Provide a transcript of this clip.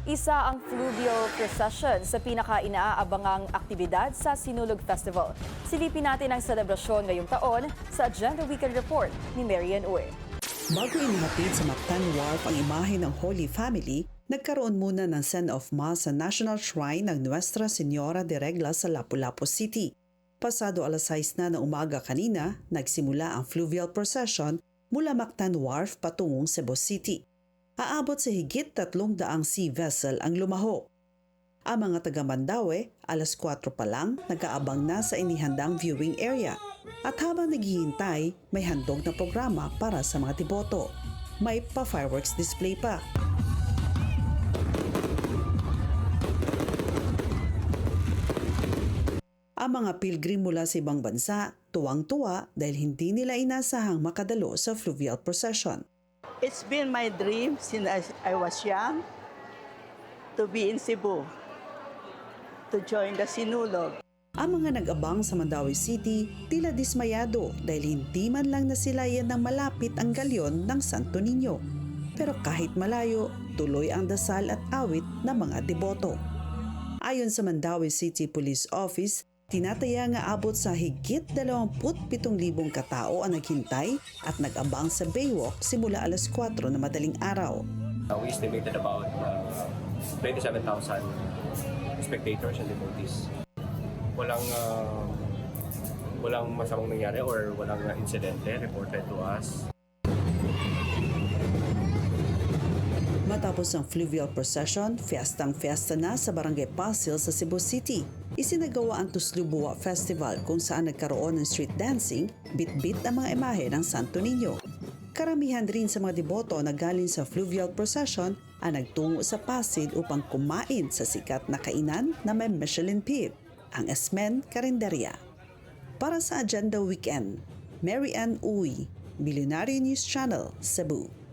Isa ang fluvial procession sa pinaka-inaabangang aktibidad sa Sinulog Festival. Silipin natin ang selebrasyon ngayong taon sa Agenda Weekend Report ni Marian Uy. Bago inihatid sa Mactan Wharf ang imahe ng Holy Family, nagkaroon muna ng send-off mass sa National Shrine ng Nuestra Señora de Regla sa Lapu-Lapu City. Pasado alas 6 na ng umaga kanina, nagsimula ang fluvial procession mula Mactan Wharf patungong Cebu City. Aabot sa higit 300 sea vessel ang lumaho. Ang mga taga Mandaue, alas 4 pa lang, nag-aabang na sa inihandang viewing area. At habang naghihintay, may handog na programa para sa mga deboto. May pa-fireworks display pa. Ang mga pilgrim mula sa ibang bansa, tuwang-tuwa dahil hindi nila inasahang makadalo sa fluvial procession. It's been my dream since I was young to be in Cebu, to join the Sinulog. Ang mga nag-abang sa Mandaue City tila dismayado dahil hindi man lang nasilayan ng malapit ang galyon ng Santo Niño. Pero kahit malayo, tuloy ang dasal at awit ng mga deboto. Ayon sa Mandaue City Police Office, tinataya nga abot sa higit 27,000 katao ang naghintay at nag-abang sa Baywalk simula alas 4 na madaling araw. We estimated about 27,000 spectators and devotees. Walang masamang nangyari or walang insidente reported to us. Matapos ang fluvial procession, fiestang-fiesta na sa Barangay Pasil sa Cebu City. Isinagawa ang Tuslubuwa Festival kung saan nagkaroon ng street dancing, bit-bit ang mga imahe ng Santo Niño. Karamihan rin sa mga deboto na galing sa fluvial procession ang nagtungo sa Pasig upang kumain sa sikat na kainan na may Michelin Pib, ang Esmen Carinderia. Para sa Agenda Weekend, Marian Uy, Billionaire News Channel, Cebu.